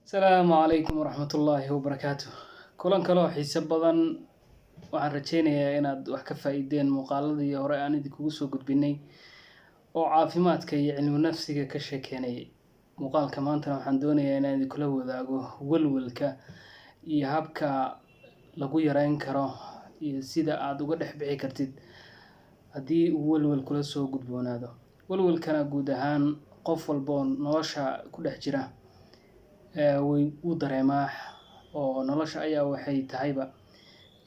Asalaamu calaykum waraxmatullaahi wabarakaatuh. Kulan kale oo xiiso badan. Waxaan rajeynayaa inaad wax ka faa'iideen muuqaaladii hore aan idinkugu soo gudbinay oo caafimaadka iyo cilmi nafsiga ka sheekeynayay. Muuqaalka maantana waxaan doonayaa inaan idinkula wadaago walwalka iyo habka lagu yareyn karo iyo sida aad uga dhex bixi kartid haddii uu walwal kula soo gudboonaado. Walwalkana guud ahaan qof walba oo nolosha ku dhex jira way u dareemaa oo nolosha ayaa waxay tahayba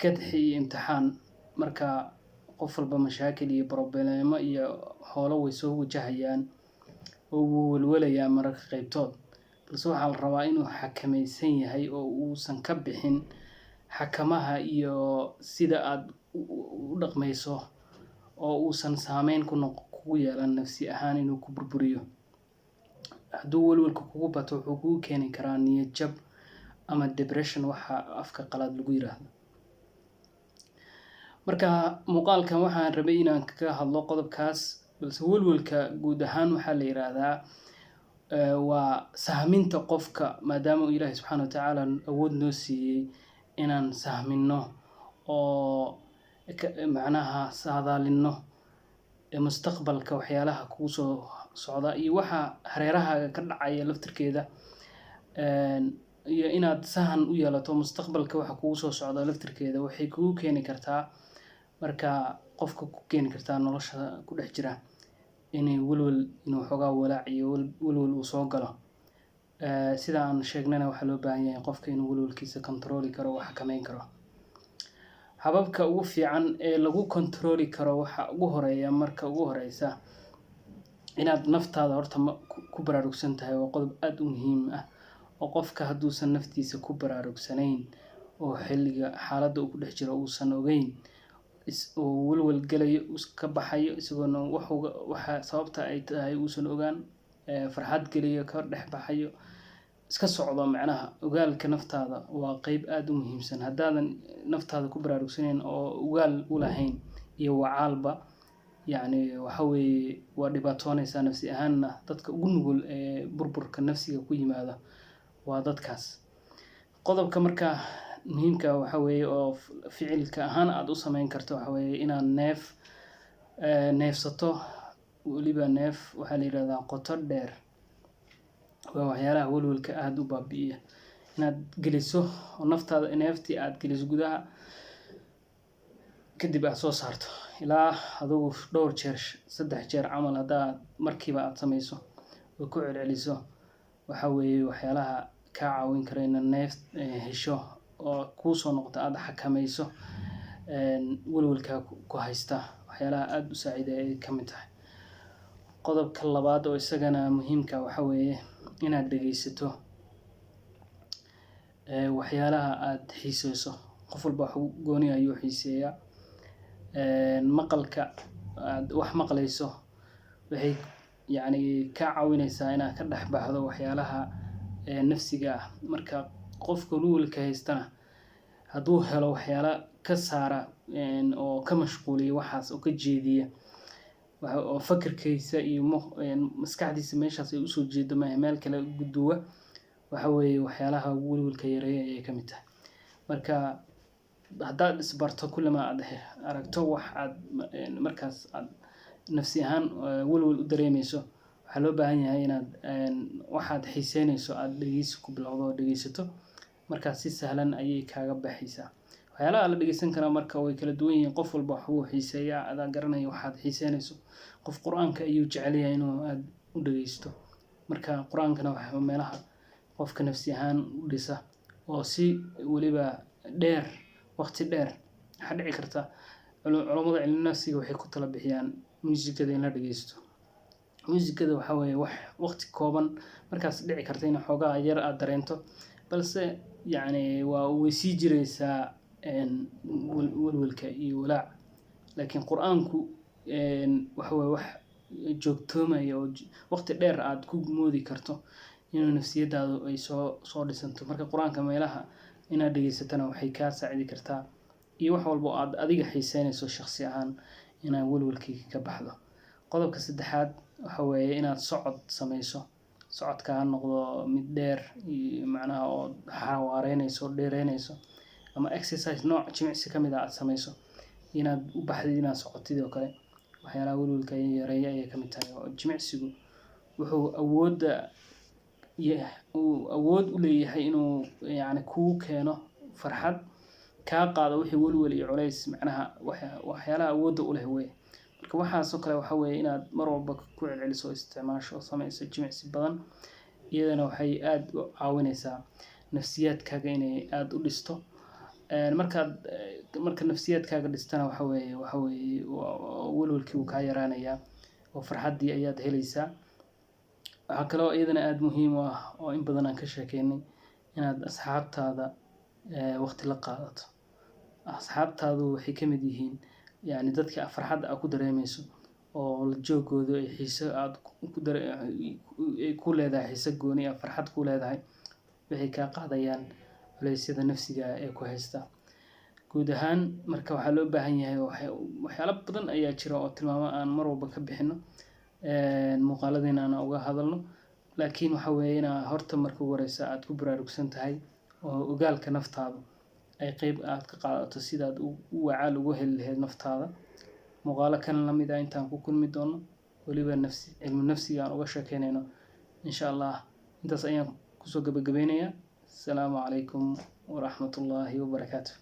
kadxi iyo imtixaan. Marka qof walba mashaakil iyo problemo iyo howlo way soo wajahayaan oo wuu walwalayaa mararka qaybtood, balse waxaa la rabaa inuu xakamaysan yahay oo uusan ka bixin xakamaha iyo sida aad u dhaqmayso oo uusan saameyn kugu yeelan nafsi ahaan inuu ku burburiyo. Hadduu walwalku kugu bato wuxuu kugu keeni karaa niyad jab ama depression waxa afka qalaad lagu yiraahdo. Marka muuqaalkan waxaan rabay inaan kaga hadlo qodobkaas, balse walwalka guud ahaan waxaa la yiraahdaa waa sahminta qofka, maadaama Ilaahay subxaanahu wa tacaala awood noo siiyey inaan sahmino oo macnaha saadaalino mustaqbalka waxyaalaha kugu soo socda iyo waxa hareerahaaga ka dhacaya laftirkeeda, iyo inaad sahan u yeelato mustaqbalka waxa kugu soo socda laftirkeeda waxay kugu keeni kartaa marka qofka ku keeni kartaa nolosha ku dhex jira inuu xogaa walaac iyo walwal uu soo galo. Sida aan sheegnana waxaa loo baahan yahay qofka inuu walwalkiisa control karo oo xakameyn karo. Hababka ugu fiican ee lagu control karo waxa ugu horeeya marka ugu horeysa inaad naftaada horta ku baraarugsan tahay waa qodob aad u muhiim ah oo qofka hadduusan naftiisa ku baraarugsanayn oo xilliga xaaladda uu ku dhex jiro uusan ogeyn oo walwal galayo ka baxayo isagoona waxa sababta ay tahay uusan ogaan, farxad galayo ka dhex baxayo iska socdo. macnaha ogaalka naftaada waa qayb aad u muhiimsan. haddaadan naftaada ku baraarugsanayn oo ogaal u lahayn iyo wacaalba yacni waxa weeye waa dhibaatoonaysaa nafsi ahaanna. dadka ugu nugul ee burburka nafsiga ku yimaada waa dadkaas. qodobka marka muhiimka waxa weeye oo ficilka ahaan aad u sameyn karto waxa weeye inaad neefsato, weliba neef waxaa la yiraahdaa qoto dheer. waa waxyaalaha walwalka aad u baabi'iya inaad geliso oo naftaada neeftii aad geliso gudaha kadib aad soo saarto ilaa adigu dhowr jeer 3 jeer camal haddaad markiiba aad samayso oo ku celceliso waxa weeye waxyaalaha ka caawin kara inaad neef hesho oo kuu soo noqoto aad xakamayso walwalka ku haysta. waxyaalaha aad u saaciday ay ka mid tahay. qodobka labaad oo isagana muhiimka waxa weeye inaad dhegeysato waxyaalaha aad xiiseyso. qof walba wax gooni ayuu xiiseeyaa. maqalka aad wax maqlayso waxay yacni ka caawinaysaa inaad ka dhex baxdo waxyaalaha nafsiga ah. marka qofka walwalka haystana hadduu helo waxyaala ka saara oo ka mashquuliya waxaas oo ka jeediya oo fakirkiisa iyo maskaxdiisa meeshaas ay usoo jeedo meel kale u gudduwa waxa weeye waxyaalaha walwalka yareeya ayay ka mid tahay. marka haddaad isbarto kullama aad aragto wax aad markaas aad nafsi ahaan walwal u dareemayso waxaa loo baahan yahay inaad waxaad xiiseynayso aad dhegeysi ku bilowdo oo dhegeysato. markaas si sahlan ayay kaaga baxaysaa. waxyaalaha la dhegeysan karaa marka way kala duwan yihiin. qof walba wuxuu xiiseeyaa adaa garanaya waxaad xiiseynayso. qof quraanka ayuu jecel yahay inuu aad u dhegeysto. marka quraankana waxa meelaha qofka nafsi ahaan u dhisa oo si waliba dheer waqti dheer waxa dhici karta culimada cilmi nafsiga waxay ku tala bixiyaan muusikada in la dhegeysto. muusikada waxa weeye wax waqti kooban markaas dhici karta in xoogaa yar aad dareento, balse yacni waa way sii jiraysaa walwalka iyo walaac. laakiin quraanku waxa weeye wax joogtoomaya oo waqti dheer aad ku moodi karto inuu nafsiyadaadu ay soo dhisanto. marka quraanka meelaha inaad dhegeysatana waxay kaa saacidi kartaa iyo wax walba oo aad adiga xiiseynayso shakhsi ahaan inaad walwalkii ka baxdo. qodobka saddexaad waxa weeye inaad socod samayso. socodka ha noqdo mid dheer macnaha oo xawaareynayso dheereynayso ama exercise nooc jimicsi ka mid ah aad samayso inaad u baxdid inaad socotid oo kale waxyaalaha welwelka yareeya ayay ka mid tahay oo jimicsigu wuxuu awood u leeyahay inuu yacni kuu keeno farxad kaa qaado wixii welwel iyo culays macnaha waxyaalaha awoodda u leh wey marka waxaasoo kale waxa weeye inaad mar walba ku celceliso isticmaasho samayso jimicsi badan iyadana waxay aad u caawinaysaa nafsiyaadkaaga inay aad u dhisto marka nafsiyaadkaaga dhistana waxa weeye welwelkii uu kaa yaraanayaa oo farxaddii ayaad helaysaa waxaa kaloo iyadana aad muhiim u ah oo in badan aan ka sheekeynay inaad asxaabtaada waqti la qaadato asxaabtaadu waxay ka mid yihiin yani dadka farxadda aad ku dareemayso oo la joogooda ay xiiso aad ku leedahay xiiso gooni ah farxad ku leedahay waxay kaa qaadayaan culeysyada nafsiga ee ku haysta guud ahaan marka waxaa loo baahan yahay waxyaalo badan ayaa jira oo tilmaamo aan mar walba ka bixino muuqaaladeen aan uga hadalno laakiin waxa weeye inaad horta marka ugu horeysa aad ku baraarugsan tahay oo ogaalka naftaada ay qayb aad ka qaadato sidaad u wacaal ugu heli lahayd naftaada muuqaalo kan la mid ah intaan ku kulmi doono weliba cilmi nafsiga aan uga sheekeynayno insha allah intaas ayaan kusoo gabagabeynayaa asalaamu calaykum waraxmatullaahi wabarakaatu